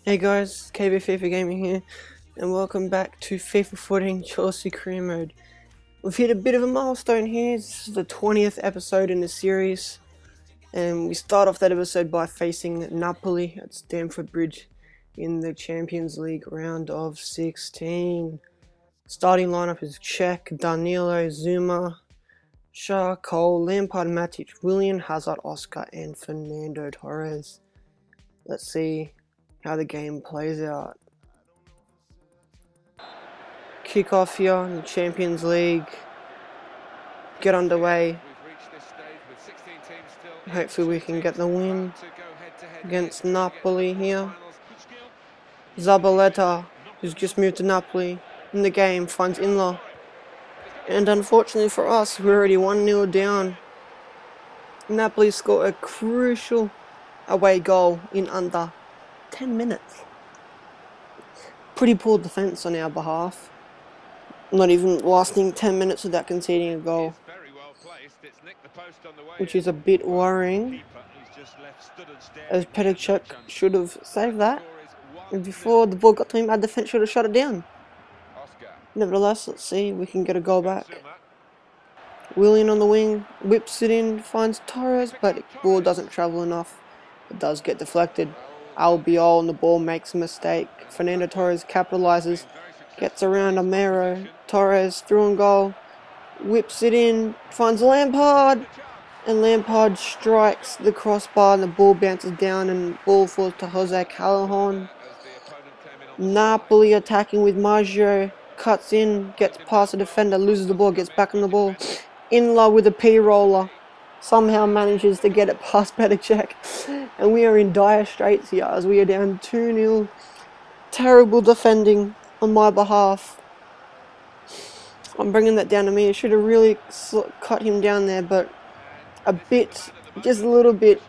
Hey guys, KB FIFA Gaming here, and welcome back to FIFA 14 Chelsea Career Mode. We've hit a bit of a milestone here. This is the 20th episode in the series, and we start off that episode by facing Napoli at Stamford Bridge in the Champions League round of 16. Starting lineup is Cech, Danilo, Zuma, Shah, Cole, Lampard, Matic, Willian, Hazard, Oscar, and Fernando Torres. Let's see how the game plays out. Kick off here in the Champions League. Get underway. Hopefully we can get the win against Napoli here. Zabaleta, who's just moved to Napoli in the game, finds Inla. And unfortunately for us, we're already 1-0 down. Napoli score a crucial away goal in under 10 minutes. Pretty poor defence on our behalf. Not even lasting 10 minutes without conceding a goal, which is a bit worrying, as Petr should have saved that, and before the ball got to him, our defence should have shut it down. Nevertheless, let's see if we can get a goal back. Willian on the wing, whips it in, finds Torres, but the ball doesn't travel enough. It does get deflected. Albiol on the ball makes a mistake. Fernando Torres capitalises, gets around Amero. Torres through on goal, whips it in, finds Lampard, and Lampard strikes the crossbar and the ball bounces down and ball falls to Jose Callahan. Napoli attacking with Maggio, cuts in, gets past the defender, loses the ball, gets back on the ball. Inla with a P-roller, somehow manages to get it past Petr, and we are in dire straits here as we are down 2-0. Terrible defending on my behalf. I'm bringing that down to me. I should have really cut him down there, but just a little bit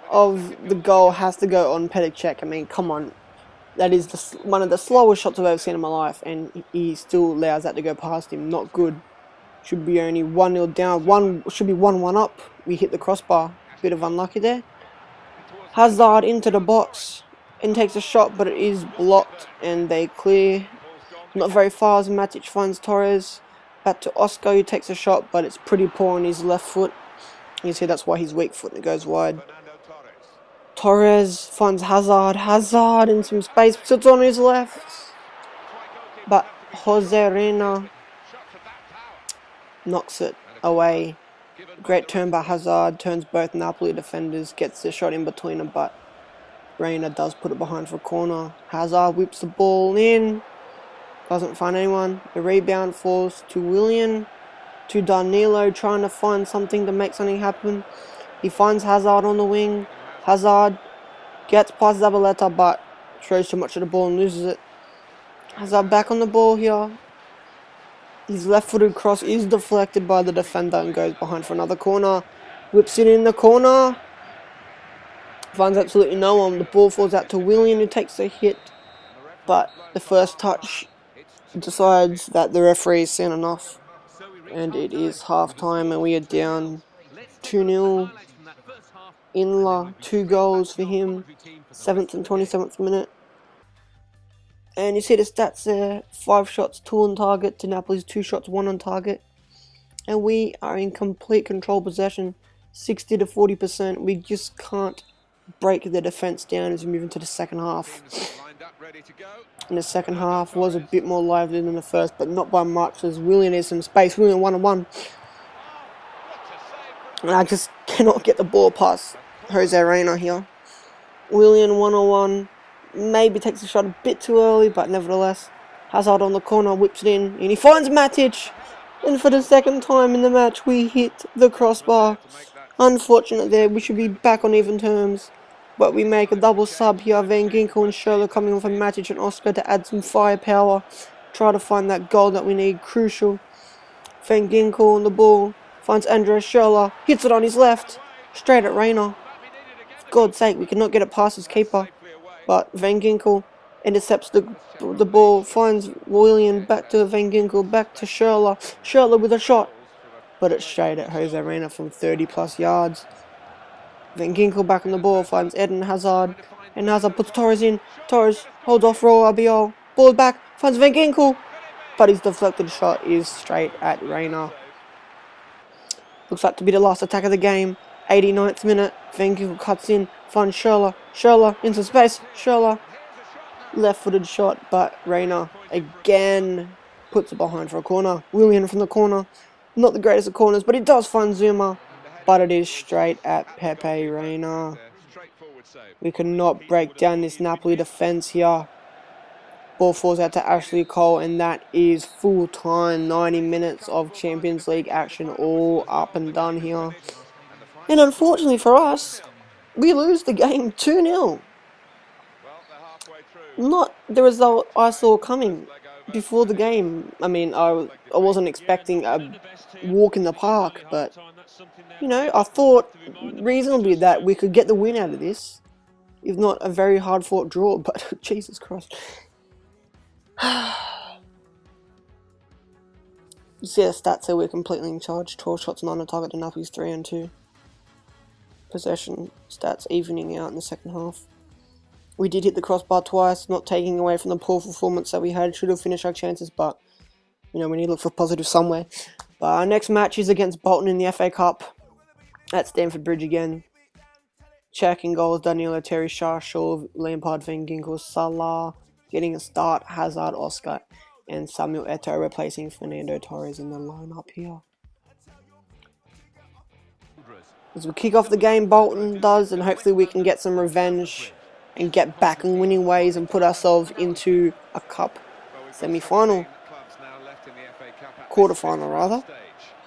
of the goal has to go on Petr. I mean, come on. That is one of the slowest shots I've ever seen in my life, and he still allows that to go past him. Not good. Should be only 1-0 down. Should be 1-1 up. We hit the crossbar. Bit of unlucky there. Hazard into the box and takes a shot, but it is blocked, and they clear. Not very far as Matic finds Torres. Back to Oscar, who takes a shot, but it's pretty poor on his left foot. You see that's why he's weak foot and it goes wide. Torres finds Hazard. Hazard in some space, sits on his left. But Jose Reina knocks it away. Great turn by Hazard, turns both Napoli defenders, gets the shot in between them, but Reina does put it behind for a corner. Hazard whips the ball in. Doesn't find anyone. The rebound falls to Willian, to Danilo, trying to find something to make something happen. He finds Hazard on the wing. Hazard gets past Zabaleta, but throws too much of the ball and loses it. Hazard back on the ball here. His left-footed cross is deflected by the defender and goes behind for another corner. Whips it in the corner. Finds absolutely no one. The ball falls out to Willian, who takes a hit, but the first touch decides that the referee has seen enough, and it is half time and we are down 2-0. Inla, 2 goals for him, 7th and 27th minute. And you see the stats there, 5 shots, 2 on target to Napoli's 2 shots, 1 on target. And we are in complete control possession, 60 to 40%. We just can't break the defence down as we move into the second half. And the second half was a bit more lively than the first, but not by much, as Willian is in space. Willian 1-on-1. And I just cannot get the ball past Jose Reina here. Willian 1-on-1. Maybe takes a shot a bit too early, but nevertheless. Hazard on the corner, whips it in, and he finds Matic. And for the second time in the match, we hit the crossbar. Unfortunate there, we should be back on even terms. But we make a double sub here. Van Ginkel and Schürrle coming on for Matic and Oscar to add some firepower. Try to find that goal that we need. Crucial. Van Ginkel on the ball. Finds Andreas Schürrle. Hits it on his left. Straight at Reina. For God's sake, we cannot get it past his keeper. But Van Ginkel intercepts the ball. Finds Willian. Back to Van Ginkel. Back to Schürrle. Schürrle with a shot. But it's straight at Jose Reina from 30 plus yards. Van Ginkel back on the ball, finds Eden Hazard. And Hazard puts Torres in. Torres holds off Raul Albiol. Ball back, finds Van Ginkel. But his deflected shot is straight at Reina. Looks like to be the last attack of the game. 89th minute. Van Ginkel cuts in, finds Schürrle. Schürrle into space. Schürrle. Left-footed shot, but Reina again puts it behind for a corner. Willian from the corner. Not the greatest of corners, but he does find Zuma. But it is straight at Pepe Reina. We cannot break down this Napoli defence here. Ball falls out to Ashley Cole, and that is full time. 90 minutes of Champions League action all up and done here. And unfortunately for us, we lose the game 2-0. Not the result I saw coming before the game. I mean, I wasn't expecting a walk in the park, but, you know, I thought reasonably that we could get the win out of this. If not a very hard-fought draw, but Jesus Christ. You see the stats here, we're completely in charge. 12 shots, 9 on target, and Napoli's 3 and 2. Possession stats evening out in the second half. We did hit the crossbar twice, not taking away from the poor performance that we had. Should have finished our chances, but, you know, we need to look for positive somewhere. But our next match is against Bolton in the FA Cup at Stamford Bridge again. Checking goals, Danilo, Terry, Shaw, Lampard, Van Ginkel, Salah getting a start, Hazard, Oscar, and Samuel Eto'o replacing Fernando Torres in the lineup here. As we kick off the game, Bolton does, and hopefully we can get some revenge and get back in winning ways and put ourselves into a cup semi-final, quarter-final rather.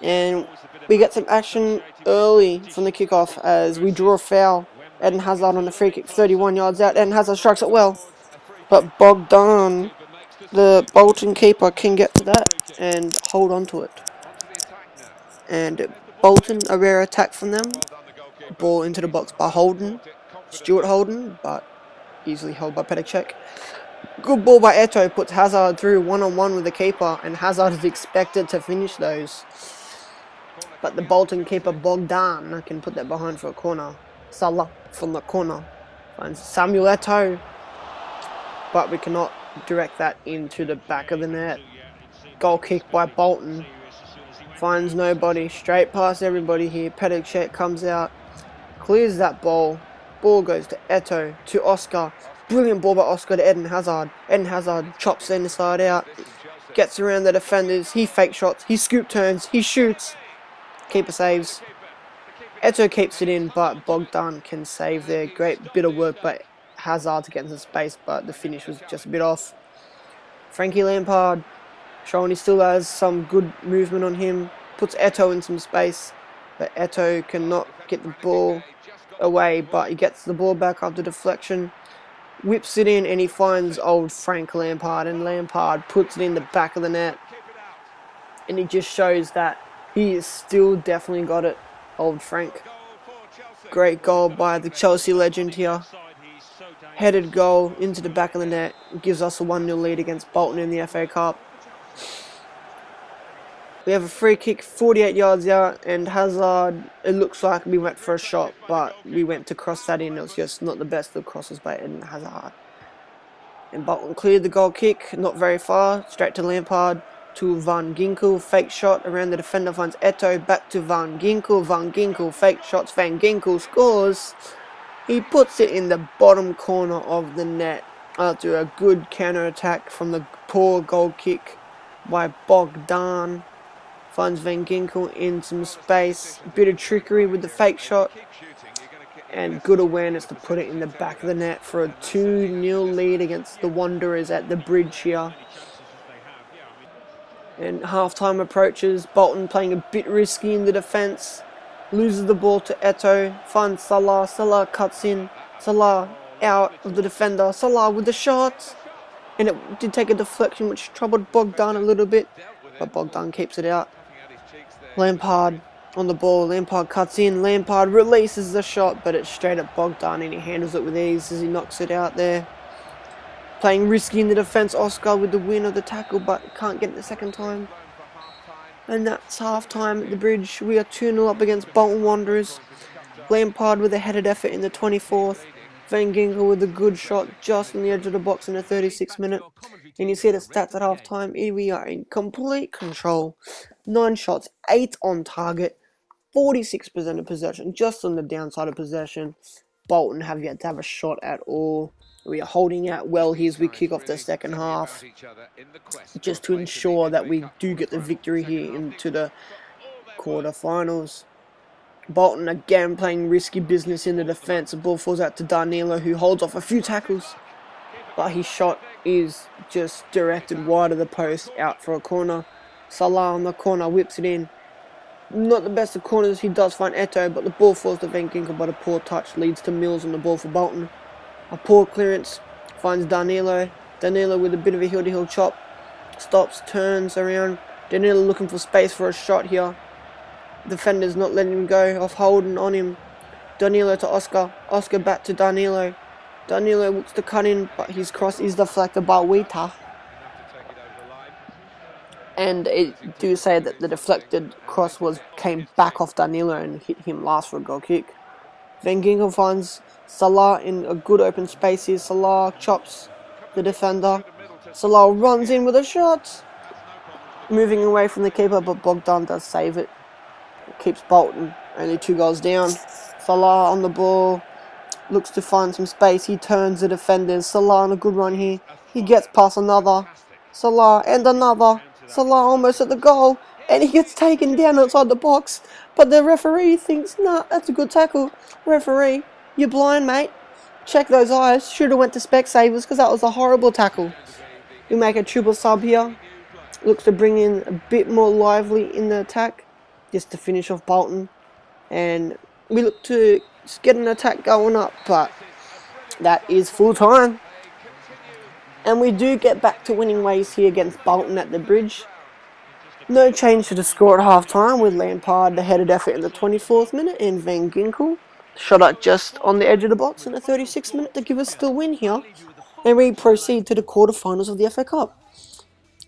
And we get some action early from the kickoff as we draw a foul. Eden Hazard on the free kick, 31 yards out. Eden Hazard strikes it well, but Bogdan, the Bolton keeper, can get to that and hold on to it. And Bolton, a rare attack from them. Ball into the box by Holden, Stuart Holden, but easily held by Petacek. Good ball by Eto'o, puts Hazard through one-on-one with the keeper, and Hazard is expected to finish those. But the Bolton keeper Bogdan can put that behind for a corner. Salah from the corner finds Samuel Eto'o, but we cannot direct that into the back of the net. Goal kick by Bolton. Finds nobody, straight past everybody here. Petacek comes out, clears that ball. Ball goes to Eto'o, to Oscar. Brilliant ball by Oscar to Eden Hazard. Eden Hazard chops the inside out, gets around the defenders. He fake shots, he scoop turns, he shoots. Keeper saves. Eto'o keeps it in, but Bogdan can save there. Great bit of work by Hazard to get into space, but the finish was just a bit off. Frankie Lampard, showing he still has some good movement on him, puts Eto'o in some space, but Eto'o cannot get the ball away, but he gets the ball back after deflection, whips it in, and he finds old Frank Lampard, and Lampard puts it in the back of the net. And it just shows that he is still definitely got it, old Frank. Great goal by the Chelsea legend here. Headed goal into the back of the net, gives us a 1-0 lead against Bolton in the FA Cup. We have a free kick 48 yards out, and Hazard, it looks like we went for a shot, but we went to cross that in. It was just not the best of crosses by Eden Hazard. And Bolton cleared the goal kick, not very far, straight to Lampard, to Van Ginkel, fake shot around the defender, finds Eto'o, back to Van Ginkel, fake shots, Van Ginkel scores. He puts it in the bottom corner of the net after a good counter-attack from the poor goal kick by Bogdan. Finds Van Ginkel in some space, bit of trickery with the fake shot, and good awareness to put it in the back of the net for a 2-0 lead against the Wanderers at the Bridge here. And half-time approaches, Bolton playing a bit risky in the defence, loses the ball to Eto'o, finds Salah, Salah cuts in, Salah out of the defender, Salah with the shot, and it did take a deflection which troubled Bogdan a little bit, but Bogdan keeps it out. Lampard on the ball, Lampard cuts in, Lampard releases the shot, but it's straight at Bogdan and he handles it with ease as he knocks it out there. Playing risky in the defence, Oscar with the win of the tackle, but can't get it the second time. And that's half-time at the Bridge. We are 2-0 up against Bolton Wanderers. Lampard with a headed effort in the 24th. Van Ginkel with a good shot just on the edge of the box in the 36th minute. And you see the stats at halftime. Here we are in complete control. 9 shots, 8 on target, 46% of possession, just on the downside of possession. Bolton have yet to have a shot at all. We are holding out well here as we kick off the second half, just to ensure that we do get the victory here into the quarterfinals. Bolton again playing risky business in the defence. The ball falls out to Danilo, who holds off a few tackles, but his shot is just directed wide of the post, out for a corner. Salah on the corner whips it in. Not the best of corners, he does find Eto, but the ball falls to Van Ginkel, but a poor touch leads to Mills on the ball for Bolton. A poor clearance finds Danilo. Danilo with a bit of a heel-to-heel chop. Stops, turns around. Danilo looking for space for a shot here. Defender's not letting him go, off holding on him. Danilo to Oscar. Oscar back to Danilo. Danilo looks to cut in, but his cross is deflected by Wita. And it do say that the deflected cross came back off Danilo and hit him last for a goal kick. Van Ginkel finds Salah in a good open space here. Salah chops the defender. Salah runs in with a shot. Moving away from the keeper, but Bogdan does save it. Keeps Bolton only 2 goals down. Salah on the ball. Looks to find some space. He turns the defenders. Salah on a good run here. He gets past another. Salah and another. Salah almost at the goal. And he gets taken down outside the box. But the referee thinks, nah, that's a good tackle. Referee, you're blind, mate. Check those eyes. Should have went to Specsavers because that was a horrible tackle. We make a triple sub here. Looks to bring in a bit more lively in the attack. Just to finish off Bolton. And we look to get an attack going up. But that is full time. And we do get back to winning ways here against Bolton at the Bridge. No change to the score at half-time with Lampard the headed effort in the 24th minute and Van Ginkel shot at just on the edge of the box in the 36th minute to give us the win here. And we proceed to the quarterfinals of the FA Cup.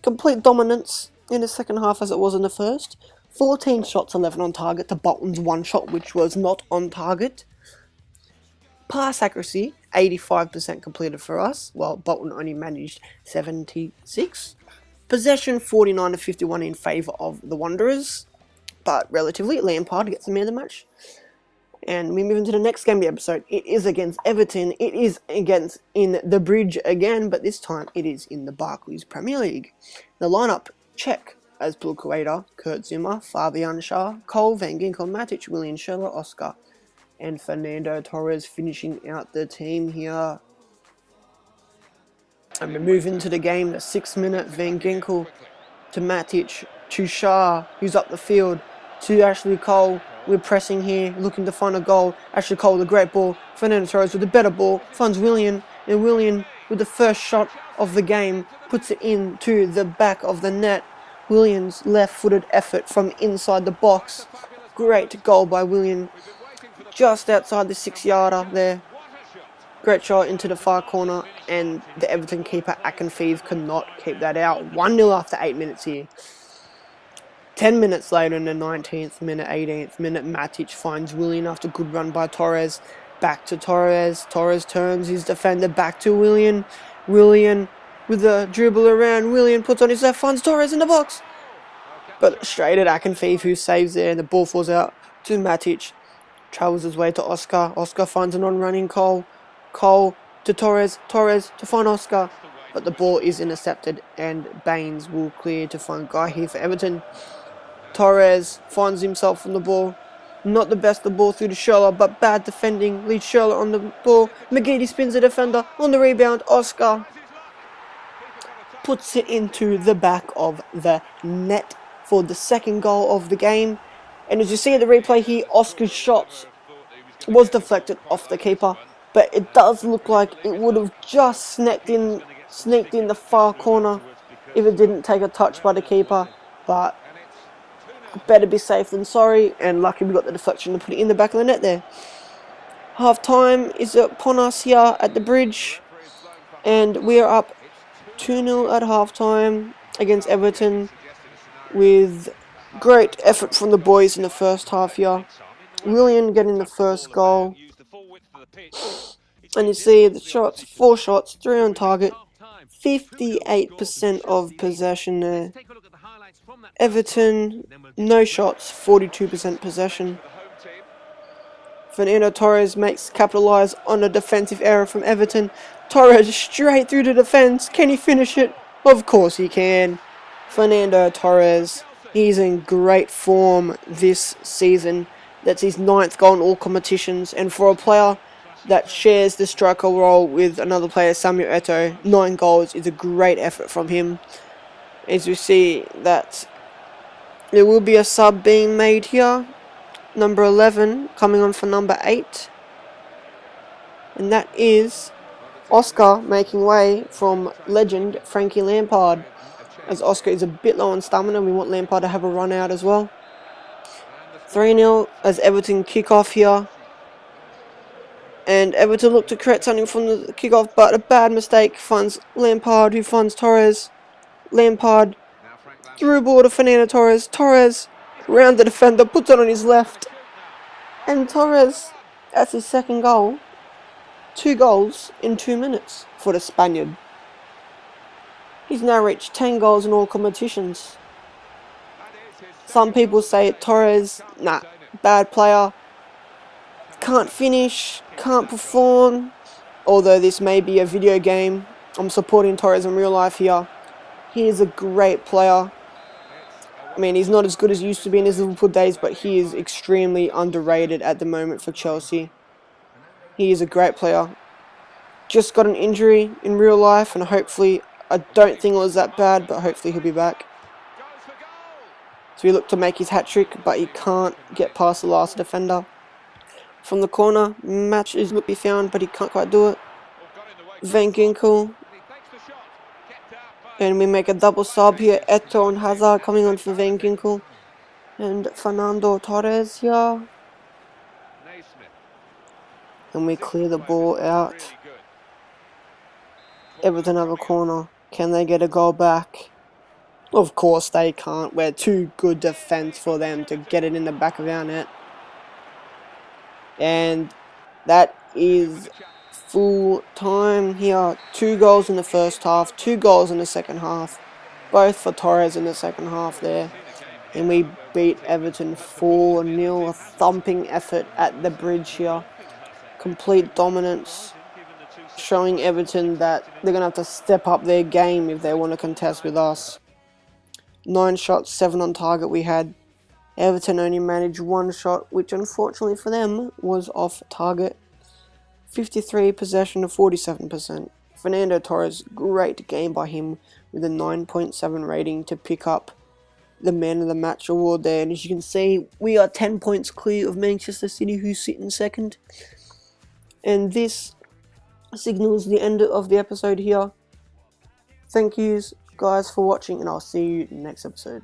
Complete dominance in the second half as it was in the first. 14 shots, 11 on target to Bolton's 1 shot which was not on target. Pass accuracy, 85% completed for us, while Bolton only managed 76. Possession, 49 to 51 in favour of the Wanderers, but relatively, Lampard gets the man of the match. And we move into the next game of the episode. It is against Everton. It is against in the Bridge again, but this time it is in the Barclays Premier League. The lineup, check, as Azpilicueta, Kurt Zuma, Fabian Schär, Cole, Van Ginkel, Matic, Willian Schürrle, Oscar, and Fernando Torres finishing out the team here. And we move into the game, the 6th minute, Van Ginkel to Matic, to Schär, who's up the field, to Ashley Cole. We're pressing here, looking to find a goal. Ashley Cole with a great ball. Fernando Torres with a better ball, finds Willian, and Willian with the first shot of the game, puts it into the back of the net. Willian's left-footed effort from inside the box. Great goal by Willian. Just outside the 6-yarder there. Great shot into the far corner, and the Everton keeper Akinfeev could not keep that out. 1-0 after 8 minutes here. 10 minutes later in the 19th minute, 18th minute, Matic finds Willian after good run by Torres. Back to Torres. Torres turns his defender back to Willian. Willian with a dribble around. Willian puts on his left, finds Torres in the box. But straight at Akinfeev, who saves there, and the ball falls out to Matic. Travels his way to Oscar. Oscar finds an on-running Cole. Cole to Torres. Torres to find Oscar. But the ball is intercepted and Baines will clear to find Guy here for Everton. Torres finds himself on the ball. Not the best of the ball through to Schürrle, but bad defending. Leads Schürrle on the ball. McGeady spins the defender. On the rebound, Oscar puts it into the back of the net for the second goal of the game. And as you see at the replay here, Oscar's shot was deflected off the keeper, but it does look like it would have just sneaked in the far corner if it didn't take a touch by the keeper. But better be safe than sorry, and lucky we got the deflection to put it in the back of the net there. Half time is upon us here at the Bridge, and we are up 2-0 at half time against Everton with great effort from the boys in the first half here. Willian getting the first goal. And you see the shots, 4 shots, 3 on target, 58% of possession there. Everton, no shots, 42% possession. Fernando Torres makes capitalise on a defensive error from Everton. Torres straight through the defence. Can he finish it? Of course he can. Fernando Torres, he's in great form this season. That's his 9th goal in all competitions. And for a player that shares the striker role with another player, Samuel Eto'o, 9 goals is a great effort from him. As we see that there will be a sub being made here. Number 11 coming on for number 8. And that is Oscar making way from legend Frankie Lampard. As Oscar is a bit low on stamina, we want Lampard to have a run out as well. 3-0 as Everton kick off here. And Everton look to create something from the kick-off, but a bad mistake finds Lampard, who finds Torres. Lampard through ball to Fernando Torres. Torres round the defender, puts it on his left. And Torres, that's his 2nd goal. 2 goals in 2 minutes for the Spaniard. He's now reached 10 goals in all competitions. Some people say Torres, nah, bad player. Can't finish, can't perform. Although this may be a video game, I'm supporting Torres in real life here. He is a great player. I mean, he's not as good as he used to be in his Liverpool days, but he is extremely underrated at the moment for Chelsea. He is a great player. Just got an injury in real life, and hopefully, I don't think it was that bad, but hopefully he'll be back. So we look to make his hat-trick, but he can't get past the last defender. From the corner, match is to be found, but he can't quite do it. Van Ginkel. And we make a double sub here. Eto'o and Hazard coming on for Van Ginkel. And Fernando Torres here. And we clear the ball out. Everton have a corner. Can they get a goal back? Of course they can't. We're too good defence for them to get it in the back of our net. And that is full time here. 2 goals in the first half, 2 goals in the second half. Both for Torres in the second half there. And we beat Everton 4-0. A thumping effort at the bridge here. Complete dominance. Showing Everton that they're going to have to step up their game if they want to contest with us. 9 shots, 7 on target we had. Everton only managed 1 shot, which unfortunately for them was off target. 53 possession to 47%. Fernando Torres, great game by him with a 9.7 rating to pick up the Man of the Match award there. And as you can see, we are 10 points clear of Manchester City, who sit in 2nd. And this signals the end of the episode here. Thank yous guys for watching, and I'll see you in the next episode.